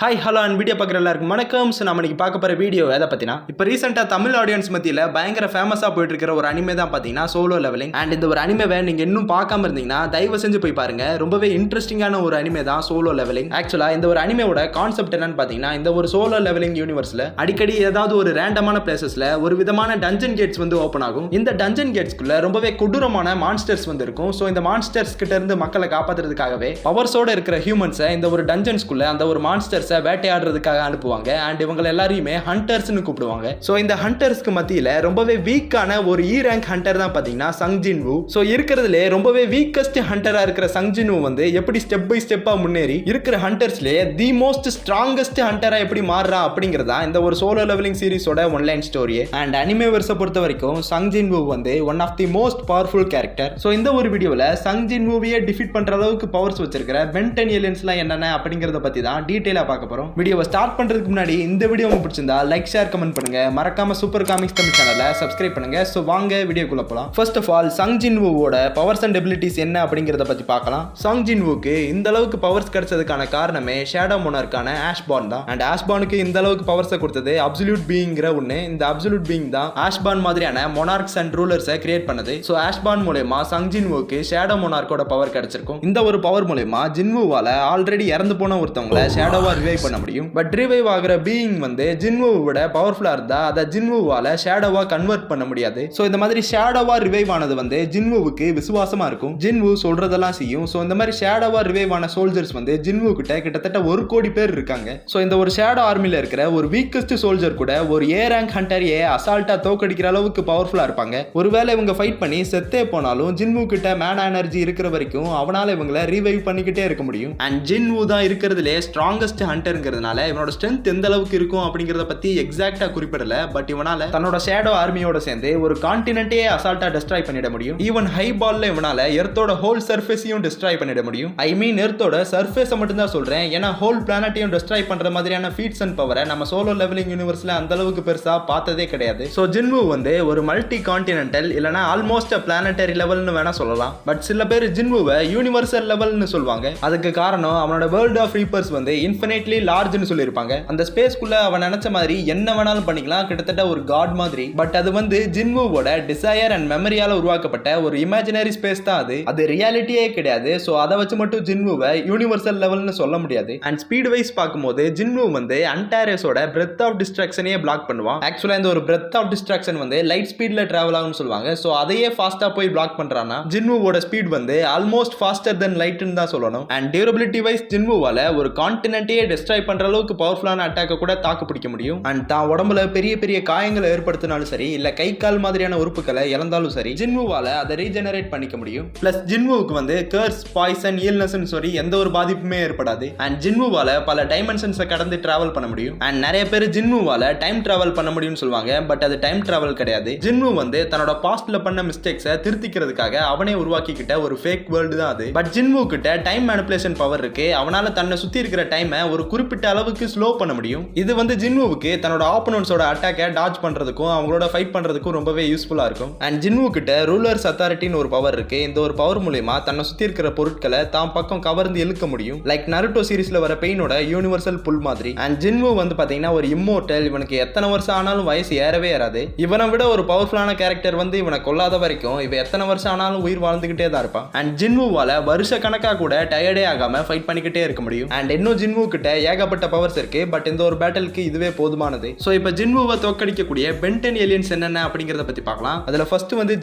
Hi hello and video பார்க்குற எல்லாருக்கும் வணக்கம். ஸோ நம்ம இன்னைக்கு பார்க்க போகிற வீடியோ எதை பற்றினா, இப்போ ரீசெண்டாக தமிழ் ஆடியன்ஸ் மத்தியில் பயங்கர ஃபேமஸாக போயிட்டு இருக்கிற ஒரு அனிமே தான் பார்த்தீங்கன்னா சோலோ லெவலிங். அண்ட் இந்த ஒரு அனிமேவை நீங்கள் இன்னும் பார்க்காம இருந்தீங்கன்னா தயவு செஞ்சு போய் பாருங்க. ரொம்பவே இன்ட்ரெஸ்டிங்கான ஒரு அனிமே தான் சோலோ லெவலிங். ஆக்சுவலாக இந்த ஒரு அனிமேவோட கான்செப்ட் என்னன்னு பார்த்தீங்கன்னா, இந்த ஒரு சோலோ லெவலிங் யூனிவர்ஸில் அடிக்கடி ஏதாவது ஒரு ரேண்டமான பிளேசஸில் ஒரு விதமான டஞ்சன் கேட்ஸ் வந்து ஓப்பன் ஆகும். இந்த டஞ்சன் கேட்ஸ்க்குள்ள ரொம்பவே கொடூரமான மான்ஸ்டர்ஸ் வந்து இருக்கும். ஸோ இந்த மான்ஸ்டர்ஸ் கிட்ட இருந்து மக்களை காப்பாற்றுறதுக்காகவே பவர்ஸோட இருக்கிற ஹியூமன்ஸை இந்த ஒரு டஞ்சன்ஸ்குள்ள அந்த ஒரு மான்ஸ்டர்ஸ் வேட்டையாடுறதுக்காக அனுப்புவாங்க. அண்ட் இவங்க எல்லாரையுமே ஹண்டர்ஸ்னு கூப்பிடுவாங்க. சோ இந்த ஹண்டர்ஸ்க்கு மத்தியில ரொம்பவே வீக்கான ஒரு இ ரேங்க் ஹண்டர் தான் பாத்தீங்கன்னா சங் ஜின்வூ. சோ இருக்கிறதுலே ரொம்பவே வீக்கஸ்ட் ஹண்டரா இருக்கிற சங் ஜின்வூ வந்து எப்படி ஸ்டெப் பை ஸ்டெப்பா முன்னேறி இருக்கிற ஹண்டர்ஸ்லயே தி மோஸ்ட் ஸ்ட்ராங்கஸ்ட் ஹண்டரா எப்படி மாறுறா அப்படிங்கறதா இந்த ஒரு சோலோ லெவலிங் சீரிஸோட ஒன்லைன் ஸ்டோரி. அண்ட் அனிமேவர்ஸை பொறுத்த வரைக்கும் சங் ஜின்வூ வந்து one of the most powerful character. So இந்த ஒரு வீடியோல சங் ஜின்வூவையே டிஃபீட் பண்ற அளவுக்கு பவர்ஸ் வச்சிருக்கிற பென்டன் ஏலியன்ஸ்லாம் என்னென்ன அப்படிங்கறத பத்தி தான் டீடைலா பார்க்க போறோம். வீடியோவை ஸ்டார்ட் பண்றதுக்கு முன்னாடி இந்த வீடியோ உங்களுக்கு பிடிச்சிருந்தா லைக், ஷேர், கமெண்ட் பண்ணுங்க. மறக்காம சூப்பர் காமிக்ஸ் தமிழ் சேனலை சப்ஸ்கிரைப் பண்ணுங்க. சோ வாங்க வீடியோக்குள்ள போலாம். ஃபர்ஸ்ட் ஆஃப் ஆல் சங் ஜின்வூவோட பவர்ஸ் அண்ட் எபிலிட்டிஸ் என்ன அப்படிங்கறத பத்தி பார்க்கலாம். சங் ஜின்வூக்கு இந்த அளவுக்கு பவர்ஸ் கிடைச்சதுக்கான காரணமே ஷேடோ மோனார்க்கான ஆஷ்பான் தான். அண்ட் ஆஷ்பானுக்கு இந்த அளவுக்கு பவர்ஸை கொடுத்தது அப்சல்யூட் பீயிங்கிற ஒண்ணு. இந்த அப்சல்யூட் பீயிங் தான் ஆஷ்பான் மாதிரியான மொனார்க்ஸ் அண்ட் ரூலர்ஸை கிரியேட் பண்ணது. சோ ஆஷ்பான் மூலமா சங் ஜின்வூக்கு ஷேடோ மோனார்க்கோட பவர் கிடைச்சிருக்கும். இந்த ஒரு பவர் மூலமா ஜின்வூவால ஆல்ரெடி இறந்து போன ஒருத்தவங்களை ஷேடோவா ரிவைவ் பண்ண முடியும். பட் ரிவைவ் ஆகிற பீயிங் வந்து ஜின்வூவோட பவர்ஃபுல்லா இருந்தா அதை ஜின்வூவால ஷேடோவா கன்வெர்ட் பண்ண முடியாது. சோ இந்த மாதிரி ஷேடோவா ரிவைவ் ஆனது வந்து ஜின்வூவுக்கு விசுவாசமா இருக்கும். ஜின்வூ சொல்றதெல்லாம் செய்யும். சோ இந்த மாதிரி ஷேடோவா ரிவைவ் ஆன சோல்ஜர்ஸ் வந்து ஜின்வூ கிட்ட கிட்டத்தட்ட 1 கோடி பேர் இருக்காங்க. சோ இந்த ஒரு ஷேடோ ஆர்மில இருக்கிற ஒரு வீக்கஸ்ட் சோல்ஜர் கூட ஒரு ஏ ரேங்க் ஹண்டரையே அசால்ட்டா தோக்கடிக்கிற அளவுக்கு பவர்ஃபுல்லா இருப்பாங்க. ஒருவேளை இவங்க ஃபைட் பண்ணி செத்தே போனாலும் ஜின்வூ கிட்ட மேனா எனர்ஜி இருக்கிற வரைக்கும் அவனால இவங்களை ரிவைவ் பண்ணிக்கிட்டே இருக்க முடியும். அண்ட் ஜின்வூ தான் இருக்கிறதுலே ஸ்ட்ராங்கஸ்ட் ஹண்டர்ங்கிறதுனால இவனோட ஸ்ட்ரென்த் எந்த அளவுக்கு இருக்கும் அப்படிங்கறத பத்தி எக்ஸாக்ட்டா குறிப்பிடல. பட் இவனால தன்னோட ஷேடோ ஆர்மியோட சேர்ந்து ஒரு கான்டினென்ட்டே அசால்ட்டா டிஸ்ட்ராய் பண்ணிட முடியும். ஈவன் ஹை பால்ல இவனால எர்த்தோட ஹோல் சர்ஃபேஸையும் டிஸ்ட்ராய் பண்ணிட முடியும். ஐ மீன் எர்த்தோட சர்ஃபேஸை மட்டும் தான் சொல்றேன். ஏன்னா ஹோல் பிளானட்டையும் டிஸ்ட்ராய் பண்ற மாதிரியான ஃபீட்ஸ் அண்ட் பவரை நம்ம சோலோ லெவலிங் யூனிவர்ஸ்ல அந்த அளவுக்கு பெருசா பார்த்ததே கிடையாது. சோ ஜின்வூ வந்து ஒரு மல்டி கான்டினென்டல் இல்லனா ஆல்மோஸ்ட் பிளானட்டரி லெவல்னு வேணா சொல்லலாம். பட் சில பேர் ஜின்வூவை யூனிவர்சல் லெவல்னு சொல்வாங்க. அதுக்கு காரணம் அவனோட வேர்ல்ட் ஆஃப் ரீப்பர்ஸ் வந்து இன்ஃபினிட்லி லார்ஜ்னு சொல்லியிருப்பாங்க. அந்த ஸ்பேஸ்க்குள்ள அவன் நினைச்ச மாதிரி என்ன வேணாலும் பண்ணிக்கலாம், கிட்டத்தட்ட ஒரு காட் மாதிரி. பட் அது வந்து ஜின்வூவோட டிசையர் அண்ட் மெமரியால உருவாக்கப்பட்ட ஒரு இமேஜினரி ஸ்பேஸ் தான். அது ரியாலிட்டியே கிடையாது. சோ அதை வச்சு மட்டும் ஜின்வூவை யூனிவர்சல் லெவல்னு சொல்ல முடியாது. அண்ட் ஸ்பீட் வைஸ் பார்க்கும்போது ஜின்வூ வந்து அன்டாரஸோட பிரெத் ஆஃப் டிஸ்ட்ராக்ஷனையே பிளாக் பண்ணுவான். ஆக்சுவலா இந்த ஒரு பிரெத் ஆஃப் டிஸ்ட்ராக்ஷன் வந்து லைட் ஸ்பீட்ல டிராவல் ஆகும்னு சொல்லுவாங்க. சோ அதையே ஃபாஸ்டா போய் பிளாக் பண்றானா ஜின்வூவோட ஸ்பீட் வந்து ஆல்மோஸ்ட் ஃபாஸ்டர் தென் லைட்னு தான் சொல்லணும். அண்ட் டியூரபிலிட்டி வைஸ் ஜின்வூவால ஒரு கான்டினென்ட்டையே டிஸ்ட்ராய் பண்ற அளவுக்கு பவர்ஃபுல்லான அட்டாக்க கூட தாக்கு பிடிக்க முடியும். அண்ட் தான் உடம்புல பெரிய பெரிய காயங்களை ஏற்படுத்தினாலும் சரி, இல்ல கை கால் மாதிரியான உறுப்புகளை இழந்தாலும் சரி, ஜின்வூவால அதை ரீஜெனரேட் பண்ணிக்க முடியும். பிளஸ் ஜின்வூவுக்கு வந்து கர்ஸ், பாய்சன், இல்னஸ் சொல்லி எந்த ஒரு பாதிப்புமே ஏற்படாது. அண்ட் ஜின்வூவால பல டைமென்ஷன்ஸை கடந்து டிராவல் பண்ண முடியும். அண்ட் நிறைய பேர் ஜின்வூவால டைம் டிராவல் பண்ண முடியும்னு சொல்லுவாங்க. பட் அது டைம் டிராவல் கிடையாது. ஜின்வூ வந்து தன்னோட பாஸ்ட்ல பண்ண மிஸ்டேக்ஸை திருத்திக்கிறதுக்காக அவனே உருவாக்கிக்கிட்ட ஒரு ஃபேக் வேர்ல்டு தான் அது. பட் ஜின்வூ கிட்ட டைம் மேனிபுலேஷன் பவர் இருக்கு. அவனால தன்னை சுத்தி இருக்கிற டைமை ஒரு குறிப்பிட்ட அளவுக்கு ஸ்லோ பண்ண முடியும். இது வந்து ஜின்வூவுக்கு தன்னோட ஆப்போனன்ட்ஸோட அட்டாக்கை டாட்ஜ் பண்றதுக்கும் அவங்களோட ஃபைட் பண்றதுக்கும் ரொம்பவே யூஸ்ஃபுல்லா இருக்கும். அண்ட் ஜின்வூ கிட்ட ரூலர்ஸ் அத்தாரிட்டின்னு ஒரு பவர் இருக்கு. இந்த ஒரு பவர் மூலமா தன்னை சுத்தி இருக்கிற பொருட்களை தான் பக்கம் கவர்ந்து இழுக்க முடியும். லைக் நருட்டோ சீரிஸ்ல வர பெயினோட யூனிவர்சல் புல் மாதிரி. அண்ட் ஜின்வூ வந்து பாத்தீங்கன்னா ஒரு இம்மோர்டல். இவனுக்கு எத்தனை வருஷம் ஆனாலும் வயசு ஏறவே ஏறாது. இவனை விட ஒரு பவர்ஃபுல்லான கேரக்டர் வந்து இவனை கொல்லாத வரைக்கும் இவன் எத்தனை வருஷம் ஆனாலும் உயிர் வாழ்ந்துகிட்டே தான் இருப்பான். அண்ட் ஜின்வூவால வருஷ கணக்கா கூட டயர்டே ஆகாம ஃபைட் பண்ணிக்கிட்டே இருக்க முடியும். அண்ட் இன்னும் ஜின்வூ கிட்ட ஏகப்பட்ட பவர்ஸ் இருக்கு. பட் இந்த ஒரு பேட்டலுக்கு இதுவே போதுமானது. சோ இப்போ ஜின்வூவை தோக்கடிக்கக்கூடிய பென்டன் ஏலியன்ஸ் என்னென்ன அப்படிங்கறத பத்தி பார்க்கலாம். அதுல ஃபர்ஸ்ட் வந்து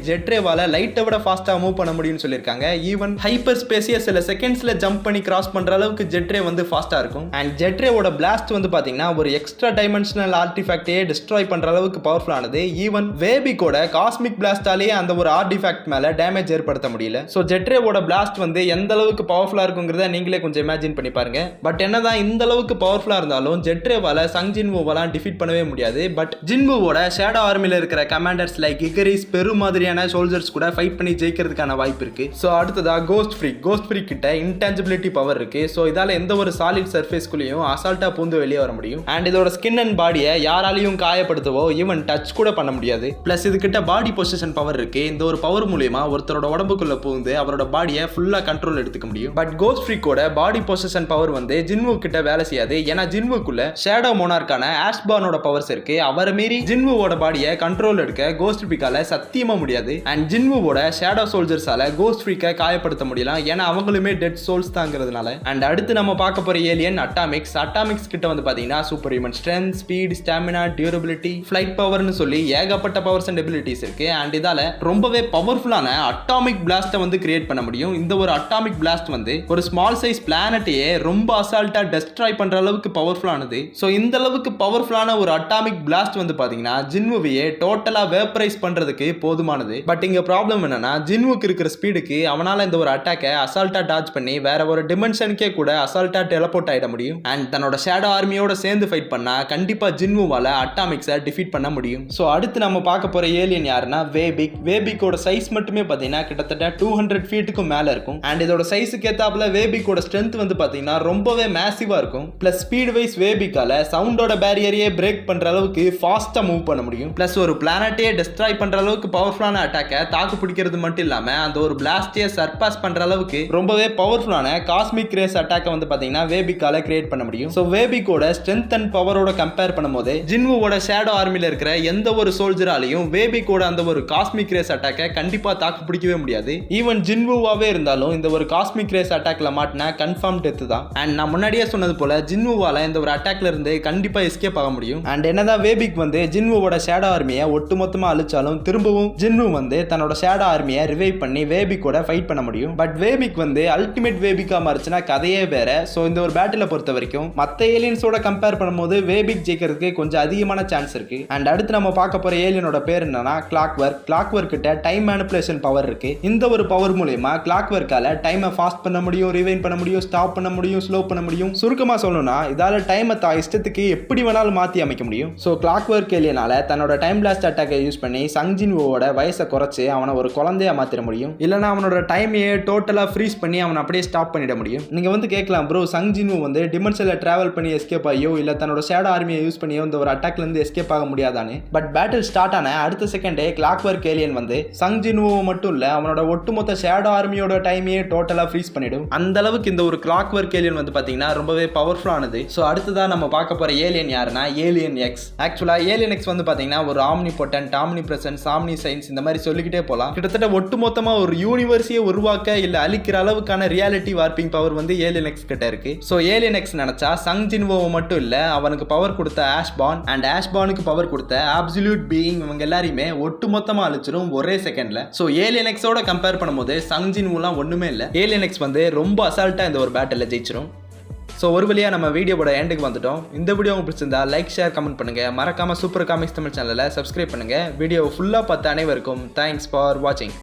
ஜெட்ரேவால லைட்டை விட ஃபாஸ்டா மூவ் பண்ண முடியும்னு சொல்லிருக்காங்க. ஈவன் ஹைப்பர் ஸ்பேஸிய சில செகண்ட்ஸ்ல ஜம்ப் பண்ணி கிராஸ் பண்ற அளவுக்கு ஜெட்ரே வந்து ஃபாஸ்டா இருக்கும். அண்ட் ஜெட்ரேவோட பிளாஸ்ட் வந்து பாத்தீங்கன்னா ஒரு எக்ஸ்ட்ரா டைமென்ஷனல் ஆர்டிஃபேக்டே டிஸ்ட்ராய் பண்ற அளவுக்கு பவர்ஃபுல்லானது. ஈவன் வேபிக்கோட காஸ்மிக் பிளாஸ்டாலேயே அந்த ஒரு ஆர்டிஃபேக்ட் மேல டேமேஜ் ஏற்படுத்த முடியல. சோ ஜெட்ரேவோட பிளாஸ்ட் வந்து எந்த அளவுக்கு பவர்ஃபுல்லா இருக்குங்கிறத நீங்களே கொஞ்சம் இமேஜின் பண்ணி பாருங்க. பட் என்னதான் இந்த அளவுக்கு பவர்ஃபுல்லா இருந்தாலும் ஜெட்ரேவால சங் ஜின்வூவெல்லாம் டிஃபீட் பண்ணவே முடியாது. பட் ஜின்வூவோட ஷேடோ ஆர்மில இருக்கிற கமாண்டர்ஸ் லைக் இகரிஸ், பெரு மாதிரியான சோல்ஜர்ஸ் கூட ஃபைட் பண்ணி ஜெயிக்கிறதுக்கான வாய்ப்பு இருக்கு. சோ அடுத்ததா கோஸ்ட் ஃப்ரீக் கிட்ட இன்டான்ஜிபிலிட்டி பவர் இருக்கு. சோ இதால எந்த ஒரு சாலிட் சர்ஃபேஸ்குள்ளேயும் அசால்ட்டா பூந்து வெளியே வர முடியும். அண்ட் இதோட ஸ்கின் அண்ட் பாடியை யாராலையும் காயப்படுத்தவோ ஈவன் டச் கூட பண்ண முடியாது. பிளஸ் இது கிட்ட பாடி பொசிஷன் பவர் இருக்கு. இந்த ஒரு பவர் மூலமா ஒருத்தரோட உடம்புக்குள்ள பூந்து அவரோட பாடியை ஃபுல்லா கண்ட்ரோல் எடுத்துக்க முடியும். பட் கோஸ்ட் ஃப்ரீக்கோட பாடி பொசிஷன் பவர் வந்து ஜின்வூ ஜின்வு கிட்ட வேலை செய்யாது. ஏன்னா ஜின்வுக்குள்ள ஷேடோ மோனார்க்கான ஆஷ்பானோட பவர்ஸ் இருக்கு. அவரை மீறி ஜின்வுவோட பாடியை கண்ட்ரோல் எடுக்க கோஸ்ட் ஃப்ரீக்கால சத்தியமா முடியாது. அண்ட் ஜின்வுவோட ஷேடோ சோல்ஜர்ஸால கோஸ்ட் ஃப்ரீக்கை காயப்படுத்த முடியலாம். ஏன்னா அவங்களுமே டெட் சோல்ஸ் தாங்கிறதுனால. அண்ட் அடுத்து நம்ம பார்க்க போற ஏலியன் அட்டாமிக்ஸ் கிட்ட வந்து பாத்தீங்கன்னா super human strength, speed, stamina, durability, flight பவர்னு சொல்லி ஏகப்பட்ட பவர்ஸ் அண்ட் எபிலிட்டிஸ் இருக்கு. அண்ட் இதால ரொம்பவே பவர்ஃபுல்லான அட்டாமிக் பிளாஸ்ட்டை வந்து கிரியேட் பண்ண முடியும். இந்த ஒரு அட்டாமிக் பிளாஸ்ட் வந்து ஒரு ஸ்மால் சைஸ் பிளானட்டையே ரொம்ப அசால்ட்டா டெஸ்ட்ராய் பண்ற அளவுக்கு பவர்ஃபுல்லானது. ஸோ இந்த அளவுக்கு பவர்ஃபுல்லான ஒரு அட்டாமிக் பிளாஸ்ட் வந்து பாத்தீங்கன்னா ஜின்வுவையே டோட்டலா வேப்பரைஸ் பண்றதுக்கு போதுமானது. பட் இங்க ப்ராப்ளம் என்னன்னா ஜின்வுக்கு இருக்கிற ஸ்பீடுக்கு அவனால இந்த ஒரு அட்டாக்கை அசால்ட்டா டாச் பண்ணி வேற ஒரு டிமென்ஷனுக்கே கூட அசால்ட்டா டெலபோர்ட் ஆயிட முடியும். அண்ட் தன்னோட ஷேடோ ஆர்மியோட சேர்ந்து ஃபைட் பண்ணா கண்டிப்பா ஜின்வுவால அட்டாமிக்ஸை டிஃபீட் பண்ண முடியும். ஸோ அடுத்து நம்ம பார்க்க போற ஏலியன் யாருன்னா வேபிக்கோட சைஸ் மட்டுமே பாத்தீங்கன்னா கிட்டத்தட்ட 200 ஃபீட்டுக்கும் மேல இருக்கும். அண்ட் இதோட சைஸுக்கு ஏத்தாப்புல வேபிக்கோட ஸ்ட்ரென்த் வந்து பாத்தீங்கன்னா ரொம்பவே மேசிவா இருக்கும். பிளஸ் ஸ்பீட் வைஸ் வேபிக்கால சவுண்டோட பேரியரையே பிரேக் பண்ற அளவுக்கு ஃபாஸ்டா மூவ் பண்ண முடியும். பிளஸ் ஒரு பிளானட்டையே டெஸ்ட்ராய் பண்ற அளவுக்கு பவர்ஃபுல்லான அட்டாக்கை தாக்கு பிடிக்கிறது மட்டும் இல்லாம அந்த ஒரு பிளாஸ்டையே சர்பாஸ் பண்ற அளவுக்கு ரொம்பவே பவர்ஃபுல்லான காஸ்மிக் ரேஸ் அட்டாக்கை வந்து பாத்தீங்கன்னா வேபிக்கால கிரியேட் பண்ண முடியும். ஸோ வேபிக்கோட ஸ்ட்ரென்த் அண்ட் பவரோட கம்பேர் பண்ணும்போது ஜின்வுவோட ஷேடோ ஆர்மில இருக்கிற எந்த ஒரு சோல்ஜராலையும் வேபிக்கோட அந்த ஒரு காஸ்மிக் ரேஸ் அட்டாக்கை கண்டிப்பா தாக்கு பிடிக்கவே முடியாது. ஈவன் ஜின்வுவாவே இருந்தாலும் இந்த ஒரு காஸ்மிக் ரேஸ் அட்டாக்ல மாட்டினா கன்ஃபார்ம் டெத் தான். அண்ட் நான் முன்னாடியே சொன்னது போல ஜின்வுவால இந்த ஒரு அட்டாக்ல இருந்து கண்டிப்பா எஸ்கேப் ஆக முடியும். அண்ட் என்னதான் வேபிக் வந்து ஜின்வுவோட ஷேடோ ஆர்மியை ஒட்டுமொத்தமா அழிச்சாலும் திரும்பவும் ஜின்வு வந்து தன்னோட ஷேடோ ஆர்மியை ரிவைவ் பண்ணி வேபிக்கோட ஃபைட் பண்ண முடியும். பட் வேபிக் வந்து அல்டிமேட் வேபிக்கா மாறிச்சுன்னா கதையே வேற. ஸோ இந்த ஒரு பேட்டில பொறுத்த வரைக்கும் மற்ற ஏலியன்ஸோட கம்பேர் பண்ணும்போது வேபிக் ஜெயிக்கிறதுக்கு கொஞ்சம் அதிகமான சான்ஸ் இருக்கு. அண்ட் அடுத்து நம்ம பார்க்க போற ஏலியனோட பேர் என்னன்னா கிளாக்வொர்க் கிட்ட டைம் மேனிபுலேஷன் பவர் இருக்கு. இந்த ஒரு பவர் மூலமா கிளாக்வொர்க்கால டைமை ஃபாஸ்ட் பண்ண முடியும், ரிவைண்ட் பண்ண முடியும், ஸ்டாப் பண்ண முடியும், ஸ்லோ பண்ண முடியும். சுருக்கமா சொல்லணும்னா இதால டைமை இஷ்டத்துக்கு எப்படி வேணாலும் மாத்தி அமைக்க முடியும். ஸோ கிளாக்வொர்க் ஏலியனால தன்னோட டைம் பிளாஸ்ட் அட்டாக்கை யூஸ் பண்ணி சங் ஜின்வுவோட வயசை குறைச்சு அவனை ஒரு குழந்தையா மாத்திர முடியும். இல்லைன்னா அவனோட டைமையே டோட்டலா ஃப்ரீஸ் பண்ணி அவனை அப்படியே ஸ்டாப் பண்ணிட முடியும். நீங்க வந்து கேட்கலாம் ப்ரோ சங் ஜின்வு வந்து டிமென்ஷன்ல டிராவல் பண்ணி எஸ்கேப் ஆகியோ இல்ல தன்னோட ஷேடோ ஆர்மியை யூஸ் பண்ணியோ இந்த ஒரு அட்டாக்ல இருந்து எஸ்கேப் ஆக முடியாதான்னு. பட் பேட்டில் ஸ்டார்ட் ஆன அடுத்த செகண்டே கிளாக்வொர்க் ஏலியன் வந்து சங் ஜின்வு மட்டும் இல்ல அவனோட ஒட்டுமொத்த ஷேடோ ஆர்மியோட டைமையே டோட்டலா ஃப்ரீஸ் பண்ணிடும். அந்த அளவுக்கு இந்த ஒரு கிளாக்வொர்க் ஏலியன் வந்து பாத்தீங்கன்னா ரொம்பவே பவர்ஃபுல்லானது. ஸோ அடுத்ததா நம்ம பார்க்க போற ஏலியன் யாருன்னா ஏலியன் எக்ஸ். ஆக்சுவலா ஏலியன் எக்ஸ் வந்து பாத்தீங்கன்னா ஒரு ஆம்னிபொட்டன்ட், ஆம்னிபிரசன்ஸ், ஆம்னிசைன்ஸ் இந்த மாதிரி சொல்லிக்கிட்டே போலாம். கிட்டத்தட்ட ஒட்டுமொத்தமா ஒரு யூனிவர்ஸையே உருவாக்க இல்ல அழிக்கிற அளவுக்கான ரியாலிட்டி வார்பிங் பவர் வந்து ஏலியன் எக்ஸ் கிட்ட இருக்கு. ஸோ ஏலியன் எக்ஸ் நினைச்சா சங் ஜின்வோவை மட்டும் இல்ல அவனுக்கு பவர் கொடுத்த ஆஷ்பான் அண்ட் ஆஷ்பானுக்கு பவர் கொடுத்த அப்சல்யூட் பீயிங் இவங்க எல்லாரையுமே ஒட்டுமொத்தமா அழிச்சிரும் ஒரே செகண்ட்ல. ஸோ ஏலியன் எக்ஸோட கம்பேர் பண்ணும்போது சங் ஜின்வுலாம் ஒண்ணுமே இல்லை. ஏலியன் எக்ஸ் வந்து ரொம்ப அசால்ட்டா இந்த ஒரு பேட்டில் ஜெயிச்சிரும். ஸோ ஒரு வழியா நம்ம வீடியோவோட எண்டுக்கு வந்துட்டோம். இந்த வீடியோ உங்களுக்கு பிடிச்சிருந்தா லைக், ஷேர், கமெண்ட் பண்ணுங்க. மறக்காம சூப்பர் காமிக்ஸ் தமிழ் சேனலை சப்ஸ்கிரைப் பண்ணுங்க. வீடியோ ஃபுல்லா பார்த்த அனைவருக்கும் தேங்க்ஸ் ஃபார் வாட்சிங்.